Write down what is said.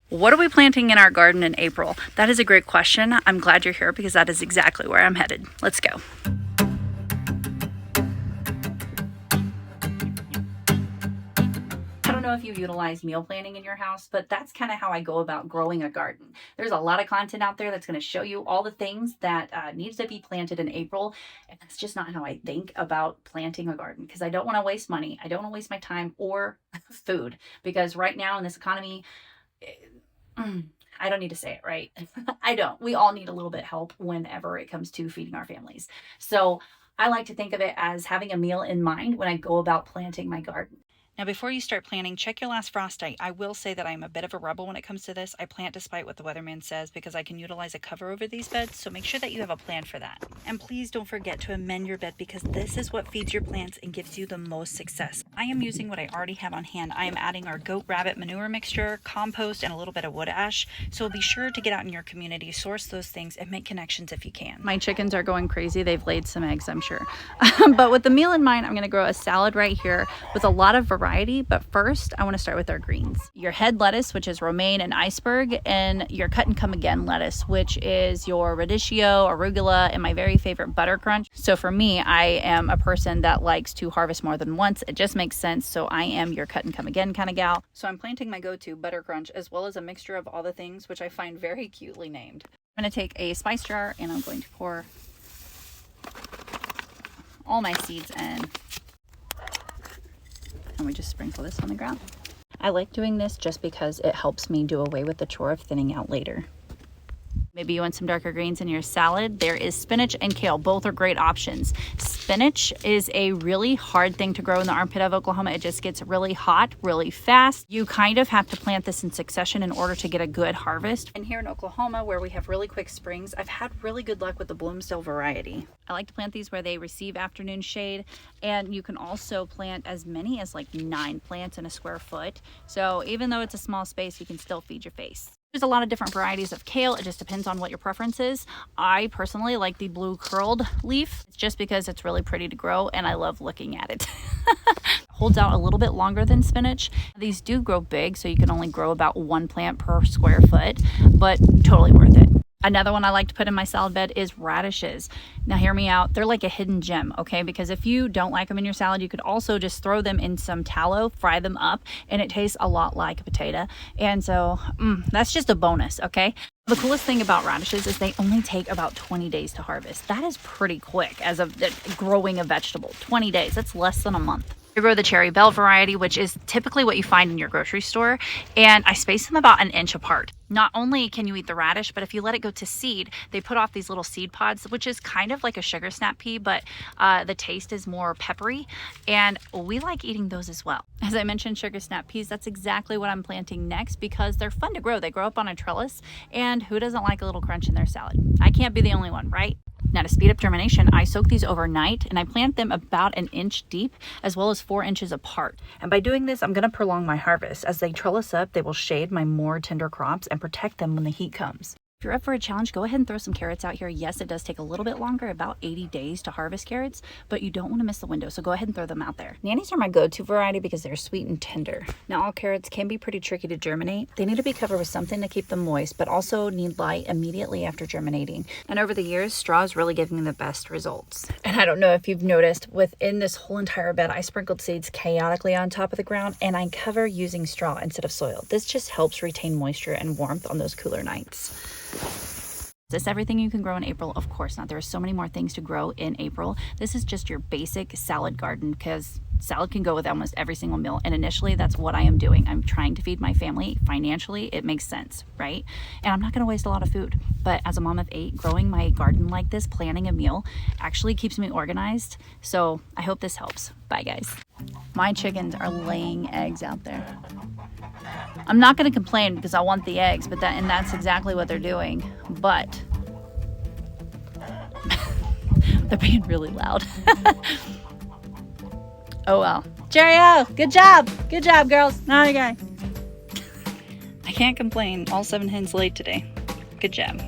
What are we planting in our garden in April? That is a great question. I'm glad you're here because that is exactly where I'm headed. Let's go. I don't know if you utilize meal planning in your house, but that's kind of how I go about growing a garden. There's a lot of content out there that's going to show you all the things that needs to be planted in April. And that's just not how I think about planting a garden because I don't want to waste money. I don't want to waste my time or food because right now in this economy, I don't need to say it, right? I don't. We all need a little bit help whenever it comes to feeding our families. So I like to think of it as having a meal in mind when I go about planting my garden. Now, before you start planting, check your last frostite. I will say that I'm a bit of a rebel when it comes to this. I plant despite what the weatherman says because I can utilize a cover over these beds, so make sure that you have a plan for that. And please don't forget to amend your bed because this is what feeds your plants and gives you the most success. I am using what I already have on hand. I am adding our goat rabbit manure mixture, compost, and a little bit of wood ash. So be sure to get out in your community, source those things, and make connections if you can. My chickens are going crazy. They've laid some eggs, I'm sure. But with the meal in mind, I'm going to grow a salad right here with a lot of variety. But first, I want to start with our greens. Your head lettuce, which is romaine and iceberg, and your cut and come again lettuce, which is your radicchio, arugula, and my very favorite butter crunch. So for me, I am a person that likes to harvest more than once. It just makes sense. So I am your cut and come again kind of gal. So I'm planting my go-to butter crunch as well as a mixture of all the things, which I find very cutely named. I'm going to take a spice jar and I'm going to pour all my seeds in. And we just sprinkle this on the ground. I like doing this just because it helps me do away with the chore of thinning out later. Maybe you want some darker greens in your salad. There is spinach and kale. Both are great options. Spinach is a really hard thing to grow in the armpit of Oklahoma. It just gets really hot, really fast. You kind of have to plant this in succession in order to get a good harvest. And here in Oklahoma, where we have really quick springs, I've had really good luck with the Bloomsdale variety. I like to plant these where they receive afternoon shade. And you can also plant as many as like 9 plants in a square foot. So even though it's a small space, you can still feed your face. There's a lot of different varieties of kale. It just depends on what your preference is. I personally like the blue curled leaf. It's just because it's really pretty to grow and I love looking at it. Holds out a little bit longer than spinach. These do grow big, so you can only grow about 1 plant per square foot, but totally worth it. Another one I like to put in my salad bed is radishes. Now hear me out, they're like a hidden gem, okay? Because if you don't like them in your salad, you could also just throw them in some tallow, fry them up, and it tastes a lot like a potato. And so that's just a bonus, okay? The coolest thing about radishes is they only take about 20 days to harvest. That is pretty quick as growing a vegetable. 20 days, that's less than a month. I grow the Cherry Belle variety, which is typically what you find in your grocery store, and I space them about 1 inch apart. Not only can you eat the radish, but if you let it go to seed, they put off these little seed pods, which is kind of like a sugar snap pea, but the taste is more peppery, and we like eating those as well. As I mentioned, sugar snap peas, that's exactly what I'm planting next because they're fun to grow. They grow up on a trellis, and who doesn't like a little crunch in their salad? I can't be the only one, right? Now to speed up germination, I soak these overnight and I plant them about 1 inch deep as well as 4 inches apart. And by doing this, I'm going to prolong my harvest. As they trellis up, they will shade my more tender crops and protect them when the heat comes. If you're up for a challenge, go ahead and throw some carrots out here. Yes, it does take a little bit longer, about 80 days to harvest carrots, but you don't want to miss the window, so go ahead and throw them out there. Nannies are my go-to variety because they're sweet and tender. Now, all carrots can be pretty tricky to germinate. They need to be covered with something to keep them moist, but also need light immediately after germinating. And over the years, straw is really giving the best results. And I don't know if you've noticed, within this whole entire bed, I sprinkled seeds chaotically on top of the ground, and I cover using straw instead of soil. This just helps retain moisture and warmth on those cooler nights. Is this everything you can grow in April? Of course not. There are so many more things to grow in April. This is just your basic salad garden because salad can go with almost every single meal. And initially, that's what I am doing. I'm trying to feed my family financially. It makes sense, right? And I'm not going to waste a lot of food. But as a mom of 8, growing my garden like this, planning a meal, actually keeps me organized. So I hope this helps. Bye, guys. My chickens are laying eggs out there. I'm not going to complain because I want the eggs, but that's exactly what they're doing. But they're being really loud. Oh well. Cheerio! Good job! Good job, girls. Now you guys. I can't complain. All 7 hens laid today. Good job.